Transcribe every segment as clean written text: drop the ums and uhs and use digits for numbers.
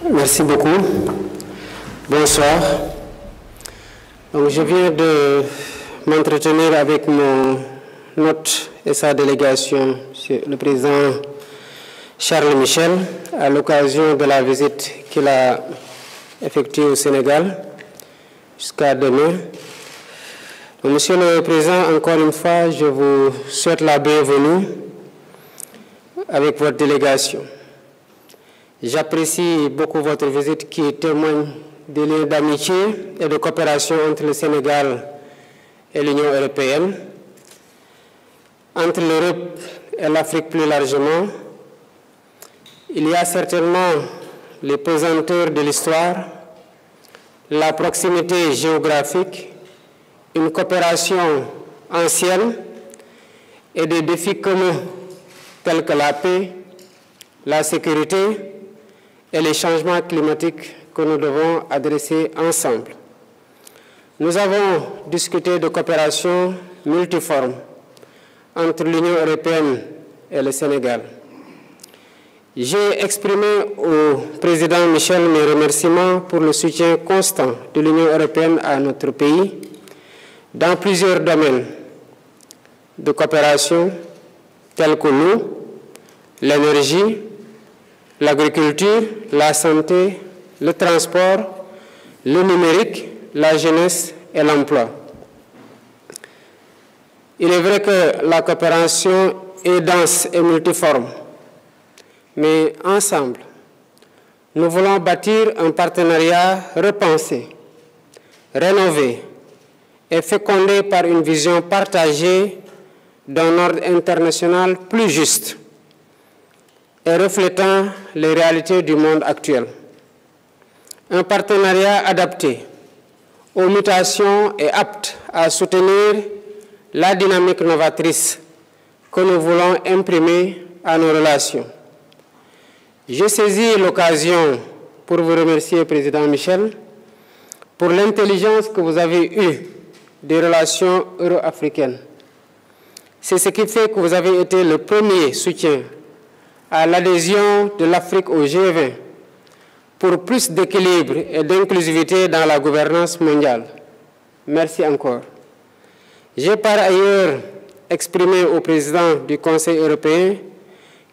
Merci beaucoup. Bonsoir. Donc, je viens de m'entretenir avec mon hôte et sa délégation, le président Charles Michel, à l'occasion de la visite qu'il a effectuée au Sénégal jusqu'à demain. Donc, Monsieur le Président, encore une fois, je vous souhaite la bienvenue avec votre délégation. J'apprécie beaucoup votre visite qui témoigne des liens d'amitié et de coopération entre le Sénégal et l'Union européenne, entre l'Europe et l'Afrique plus largement. Il y a certainement les pesanteurs de l'histoire, la proximité géographique, une coopération ancienne et des défis communs tels que la paix, la sécurité et les changements climatiques que nous devons adresser ensemble. Nous avons discuté de coopération multiforme entre l'Union européenne et le Sénégal. J'ai exprimé au président Michel mes remerciements pour le soutien constant de l'Union européenne à notre pays dans plusieurs domaines de coopération tels que l'eau, l'énergie, l'agriculture, la santé, le transport, le numérique, la jeunesse et l'emploi. Il est vrai que la coopération est dense et multiforme, mais ensemble, nous voulons bâtir un partenariat repensé, rénové et fécondé par une vision partagée d'un ordre international plus juste et reflétant les réalités du monde actuel. Un partenariat adapté aux mutations et apte à soutenir la dynamique novatrice que nous voulons imprimer à nos relations. Je saisis l'occasion pour vous remercier, Président Michel, pour l'intelligence que vous avez eue des relations euro-africaines. C'est ce qui fait que vous avez été le premier soutien à l'adhésion de l'Afrique au G20 pour plus d'équilibre et d'inclusivité dans la gouvernance mondiale. Merci encore. J'ai par ailleurs exprimé au président du Conseil européen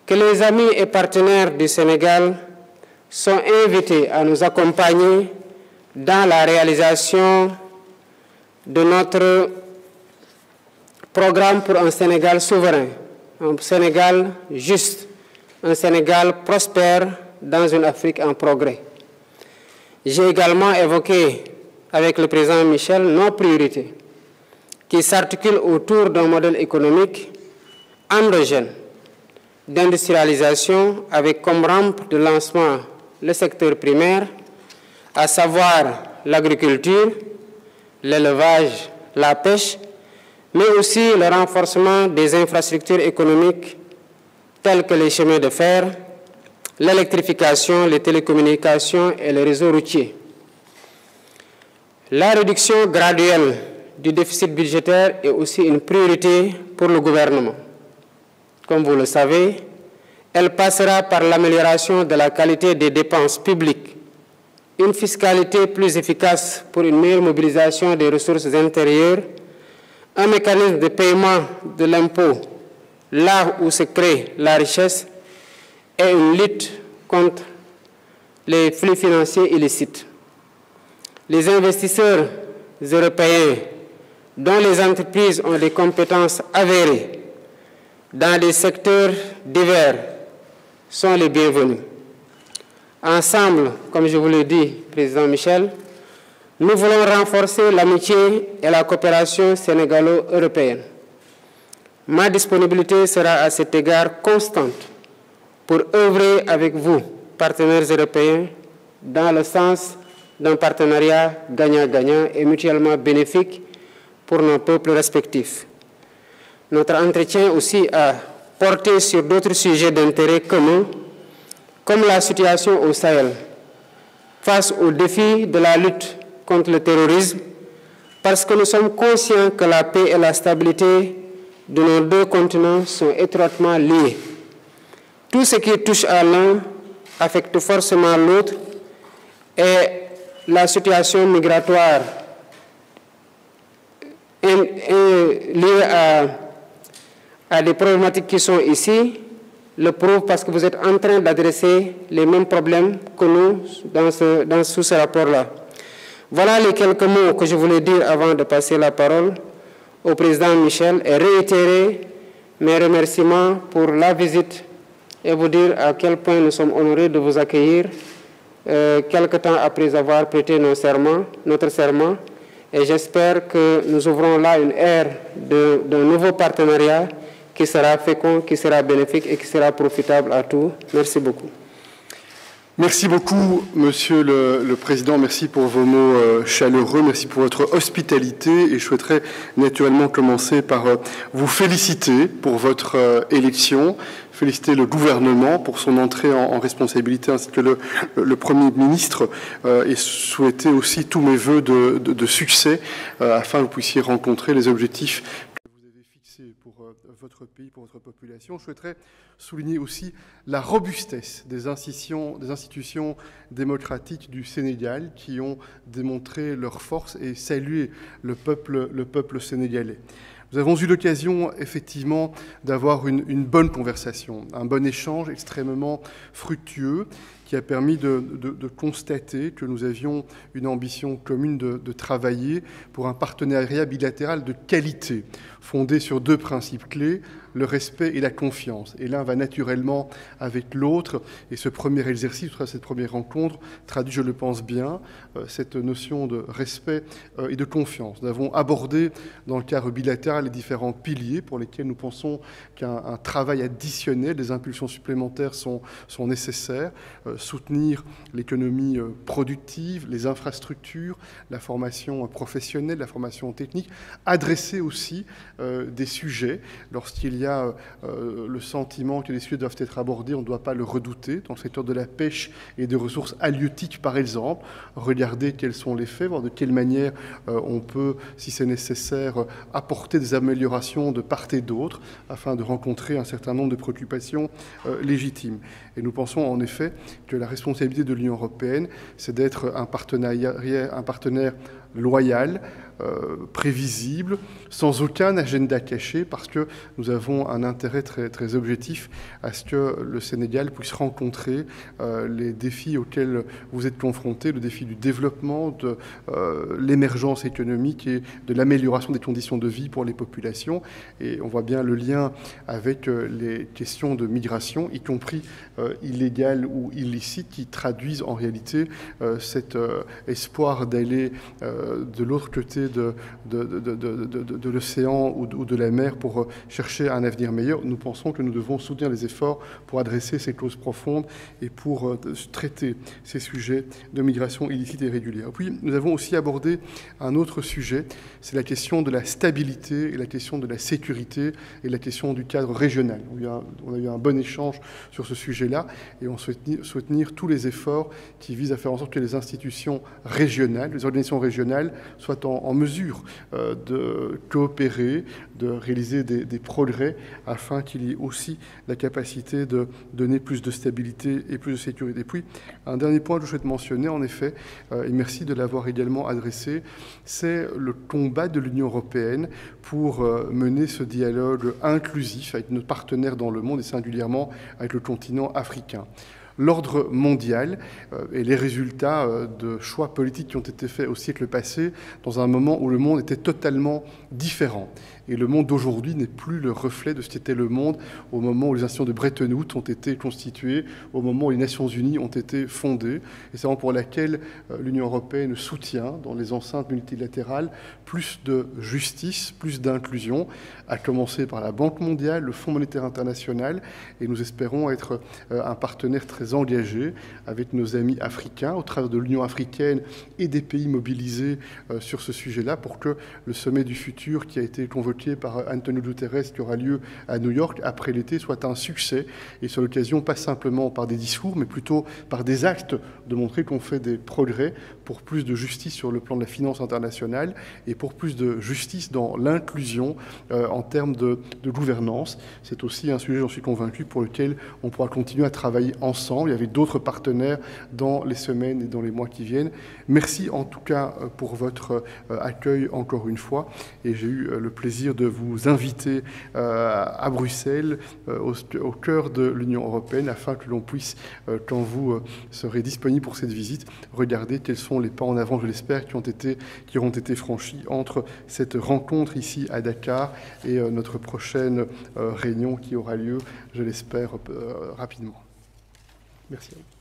que les amis et partenaires du Sénégal sont invités à nous accompagner dans la réalisation de notre programme pour un Sénégal souverain, un Sénégal juste, un Sénégal prospère dans une Afrique en progrès. J'ai également évoqué avec le président Michel nos priorités qui s'articulent autour d'un modèle économique endogène d'industrialisation avec comme rampe de lancement le secteur primaire, à savoir l'agriculture, l'élevage, la pêche, mais aussi le renforcement des infrastructures économiques telles que les chemins de fer, l'électrification, les télécommunications et les réseaux routiers. La réduction graduelle du déficit budgétaire est aussi une priorité pour le gouvernement. Comme vous le savez, elle passera par l'amélioration de la qualité des dépenses publiques, une fiscalité plus efficace pour une meilleure mobilisation des ressources intérieures, un mécanisme de paiement de l'impôt là où se crée la richesse et une lutte contre les flux financiers illicites. Les investisseurs européens dont les entreprises ont des compétences avérées dans des secteurs divers sont les bienvenus. Ensemble, comme je vous l'ai dit, Président Michel, nous voulons renforcer l'amitié et la coopération sénégalo-européenne. Ma disponibilité sera à cet égard constante pour œuvrer avec vous, partenaires européens, dans le sens d'un partenariat gagnant-gagnant et mutuellement bénéfique pour nos peuples respectifs. Notre entretien aussi a porté sur d'autres sujets d'intérêt commun, comme la situation au Sahel, face aux défis de la lutte contre le terrorisme, parce que nous sommes conscients que la paix et la stabilité de nos deux continents sont étroitement liés. Tout ce qui touche à l'un affecte forcément l'autre Et la situation migratoire liée à des problématiques qui sont ici le prouve, parce que vous êtes en train d'adresser les mêmes problèmes que nous sous ce rapport-là. Voilà les quelques mots que je voulais dire avant de passer la parole au président Michel et réitérer mes remerciements pour la visite et vous dire à quel point nous sommes honorés de vous accueillir quelque temps après avoir prêté notre serment. Et j'espère que nous ouvrons là une ère d'un nouveau partenariat qui sera fécond, qui sera bénéfique et qui sera profitable à tous. Merci beaucoup. Merci beaucoup, Monsieur le Président. Merci pour vos mots chaleureux. Merci pour votre hospitalité. Et je souhaiterais naturellement commencer par vous féliciter pour votre élection, féliciter le gouvernement pour son entrée en responsabilité, ainsi que le Premier ministre, et souhaiter aussi tous mes vœux de succès afin que vous puissiez rencontrer les objectifs que vous avez fixés pour votre pays, pour votre population. Je souhaiterais souligner aussi la robustesse des institutions démocratiques du Sénégal qui ont démontré leur force et salué le peuple sénégalais. Nous avons eu l'occasion, effectivement, d'avoir une bonne conversation, un bon échange extrêmement fructueux qui a permis de constater que nous avions une ambition commune de travailler pour un partenariat bilatéral de qualité, fondé sur deux principes clés, le respect et la confiance. Et l'un va naturellement avec l'autre. Et ce premier exercice, cette première rencontre, traduit, je le pense bien, cette notion de respect et de confiance. Nous avons abordé dans le cadre bilatéral les différents piliers pour lesquels nous pensons qu'un travail additionnel, des impulsions supplémentaires sont nécessaires. Soutenir l'économie productive, les infrastructures, la formation professionnelle, la formation technique, adresser aussi des sujets. Lorsqu'il y a le sentiment que les sujets doivent être abordés, on ne doit pas le redouter. Dans le secteur de la pêche et des ressources halieutiques, par exemple, regarder quels sont les faits, voir de quelle manière on peut, si c'est nécessaire, apporter des améliorations de part et d'autre, afin de rencontrer un certain nombre de préoccupations légitimes. Et nous pensons en effet que la responsabilité de l'Union européenne, c'est d'être un partenaire loyal, prévisible, sans aucun agenda caché, parce que nous avons un intérêt très objectif à ce que le Sénégal puisse rencontrer les défis auxquels vous êtes confrontés, le défi du développement, de l'émergence économique et de l'amélioration des conditions de vie pour les populations. Et on voit bien le lien avec les questions de migration, y compris illégales ou illicites, qui traduisent en réalité cet espoir d'aller de l'autre côté de l'océan ou de la mer pour chercher un avenir meilleur. Nous pensons que nous devons soutenir les efforts pour adresser ces causes profondes et pour traiter ces sujets de migration illicite et régulière. Puis, nous avons aussi abordé un autre sujet, c'est la question de la stabilité et la question de la sécurité et la question du cadre régional. On a eu un bon échange sur ce sujet-là et on soutenir tous les efforts qui visent à faire en sorte que les institutions régionales, les organisations régionales soient en mesure de coopérer, de réaliser des progrès afin qu'il y ait aussi la capacité de donner plus de stabilité et plus de sécurité. Et puis, un dernier point que je souhaite mentionner, en effet, et merci de l'avoir également adressé, c'est le combat de l'Union européenne pour mener ce dialogue inclusif avec nos partenaires dans le monde et singulièrement avec le continent africain. L'ordre mondial et les résultats de choix politiques qui ont été faits au siècle passé dans un moment où le monde était totalement différent. Et le monde d'aujourd'hui n'est plus le reflet de ce qu'était le monde au moment où les institutions de Bretton Woods ont été constituées, au moment où les Nations Unies ont été fondées. Et c'est vraiment pour laquelle l'Union européenne soutient, dans les enceintes multilatérales, plus de justice, plus d'inclusion, à commencer par la Banque mondiale, le Fonds monétaire international. Et nous espérons être un partenaire très engagé avec nos amis africains, au travers de l'Union africaine et des pays mobilisés sur ce sujet-là, pour que le sommet du futur qui a été convoqué par Antonio Guterres, qui aura lieu à New York après l'été, soit un succès et sur l'occasion, pas simplement par des discours, mais plutôt par des actes, de montrer qu'on fait des progrès pour plus de justice sur le plan de la finance internationale et pour plus de justice dans l'inclusion en termes de gouvernance. C'est aussi un sujet, j'en suis convaincu, pour lequel on pourra continuer à travailler ensemble ensemble. Il y avait d'autres partenaires dans les semaines et dans les mois qui viennent. Merci en tout cas pour votre accueil encore une fois. Et j'ai eu le plaisir de vous inviter à Bruxelles, au cœur de l'Union européenne, afin que l'on puisse, quand vous serez disponible pour cette visite, regarder quels sont les pas en avant, je l'espère, qui auront été franchis entre cette rencontre ici à Dakar et notre prochaine réunion qui aura lieu, je l'espère, rapidement. Merci à vous.